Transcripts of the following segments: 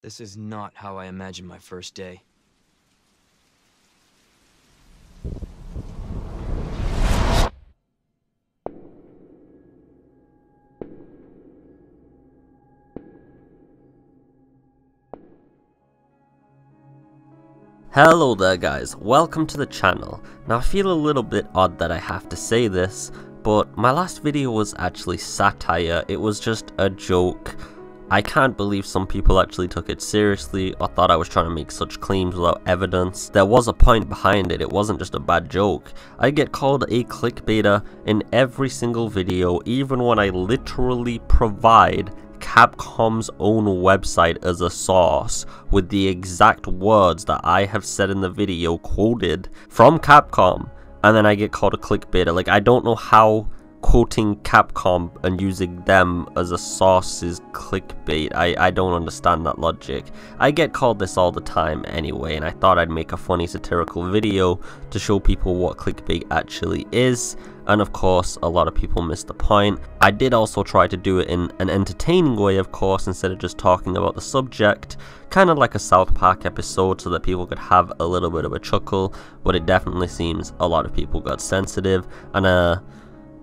This is not how I imagined my first day. Hello there guys, welcome to the channel. Now I feel a little bit odd that I have to say this, but my last video was actually satire. It was just a joke. I can't believe some people actually took it seriously or thought I was trying to make such claims without evidence. There was a point behind it, it wasn't just a bad joke. I get called a clickbaiter in every single video, even when I literally provide Capcom's own website as a source with the exact words that I have said in the video quoted from Capcom, and then I get called a clickbaiter. Like, I don't know how quoting Capcom and using them as a source is clickbait. I don't understand that logic. I get called this all the time anyway, and I thought I'd make a funny satirical video to show people what clickbait actually is. And of course, a lot of people missed the point. I did also try to do it in an entertaining way, of course, instead of just talking about the subject, kind of like a South Park episode so that people could have a little bit of a chuckle, but it definitely seems a lot of people got sensitive, and a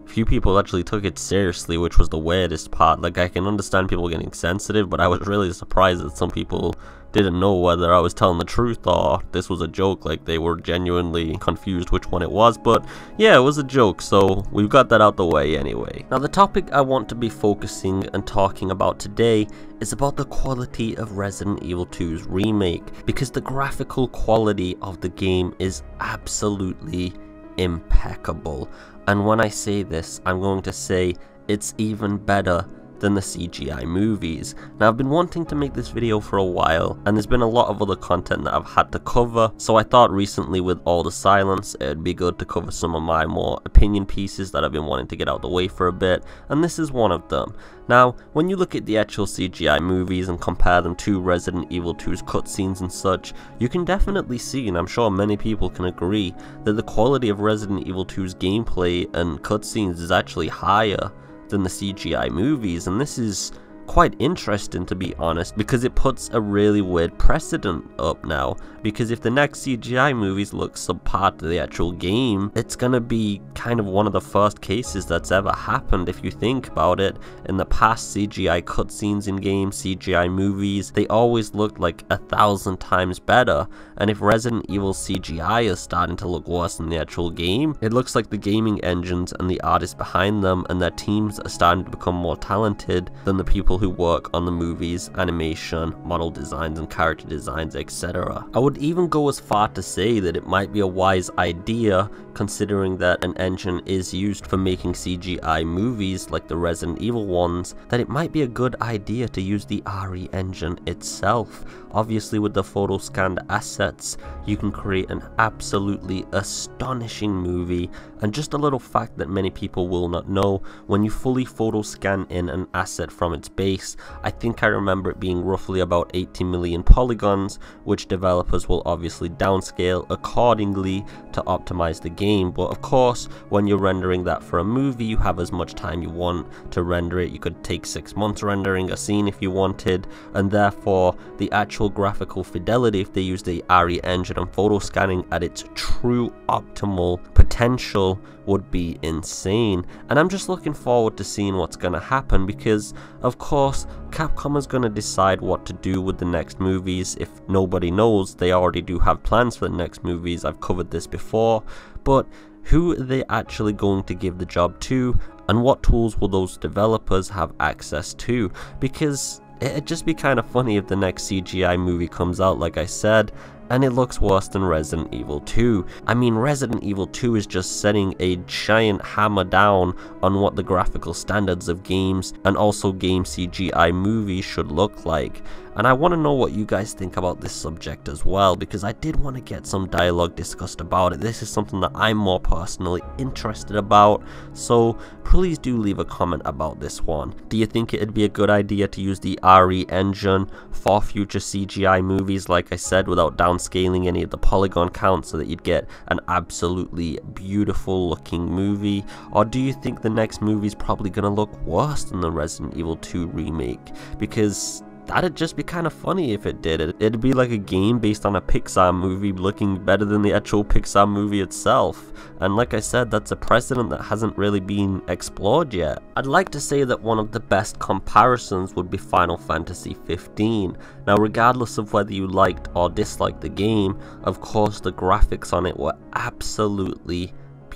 few people actually took it seriously, which was the weirdest part. Like, I can understand people getting sensitive, but I was really surprised that some people didn't know whether I was telling the truth or this was a joke. Like, they were genuinely confused which one it was. But yeah, it was a joke, so we've got that out the way anyway. Now, the topic I want to be focusing and talking about today is about the quality of Resident Evil 2's remake, because the graphical quality of the game is absolutely impeccable. And when I say this, I'm going to say it's even better than the CGI movies. Now, I've been wanting to make this video for a while, and there's been a lot of other content that I've had to cover, so I thought recently with all the silence, it'd be good to cover some of my more opinion pieces that I've been wanting to get out the way for a bit, and this is one of them. Now, when you look at the actual CGI movies and compare them to Resident Evil 2's cutscenes and such, you can definitely see, and I'm sure many people can agree, that the quality of Resident Evil 2's gameplay and cutscenes is actually higher than the CGI movies, and this is quite interesting, to be honest, because it puts a really weird precedent up now. Because if the next CGI movies look subpar to the actual game, it's gonna be kind of one of the first cases that's ever happened. If you think about it, in the past CGI cutscenes in games, CGI movies, they always looked like 1,000 times better. And if Resident Evil CGI is starting to look worse than the actual game, it looks like the gaming engines and the artists behind them and their teams are starting to become more talented than the people who work on the movies, animation, model designs and character designs, etc. I would even go as far to say that it might be a wise idea, considering that an engine is used for making CGI movies like the Resident Evil ones, that it might be a good idea to use the RE engine itself. Obviously, with the photo scanned assets, you can create an absolutely astonishing movie. And just a little fact that many people will not know, when you fully photo scan in an asset from its base, I think I remember it being roughly about 80 million polygons, which developers will obviously downscale accordingly to optimize the game. But of course, when you're rendering that for a movie, you have as much time you want to render it. You could take 6 months rendering a scene if you wanted, and therefore the actual graphical fidelity, if they use the RE engine and photo scanning at its true optimal potential, would be insane. And I'm just looking forward to seeing what's gonna happen, because of course Capcom is gonna decide what to do with the next movies. If nobody knows, they already do have plans for the next movies. I've covered this before, but who are they actually going to give the job to, and what tools will those developers have access to? Because it'd just be kind of funny if the next CGI movie comes out, like I said, and it looks worse than Resident Evil 2. I mean, Resident Evil 2 is just setting a giant hammer down on what the graphical standards of games and also game CGI movies should look like. And I want to know what you guys think about this subject as well, because I did want to get some dialogue discussed about it. This is something that I'm more personally interested about, so please do leave a comment about this one. Do you think it'd be a good idea to use the RE engine for future CGI movies, like I said, without downscaling any of the polygon count so that you'd get an absolutely beautiful looking movie? Or do you think the next movie's probably gonna look worse than the Resident Evil 2 remake? Because that'd just be kind of funny if it did. It'd be like a game based on a Pixar movie looking better than the actual Pixar movie itself. And like I said, that's a precedent that hasn't really been explored yet. I'd like to say that one of the best comparisons would be Final Fantasy 15. Now, regardless of whether you liked or disliked the game, of course the graphics on it were absolutely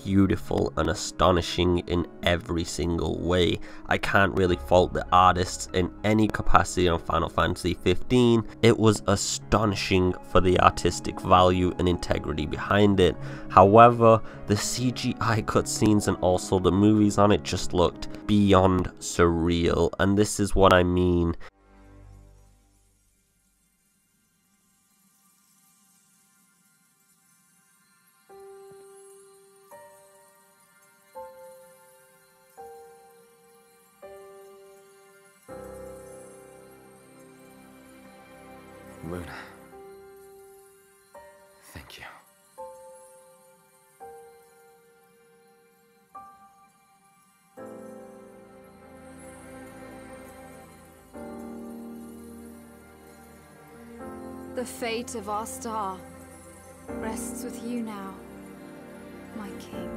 beautiful and astonishing in every single way. I can't really fault the artists in any capacity on Final Fantasy 15. It was astonishing for the artistic value and integrity behind it. However, the CGI cutscenes and also the movies on it just looked beyond surreal, and this is what I mean. Luna. Thank you. The fate of our star rests with you now, my king.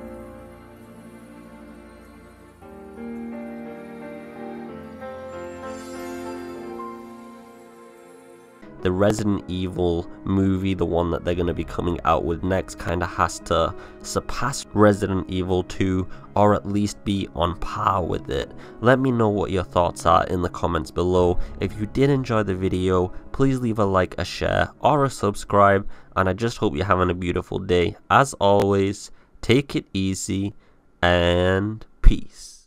The Resident Evil movie, the one that they're going to be coming out with next, kind of has to surpass Resident Evil 2 or at least be on par with it. Let me know what your thoughts are in the comments below. If you did enjoy the video, please leave a like, a share, or a subscribe, and I just hope you're having a beautiful day. As always, take it easy and peace.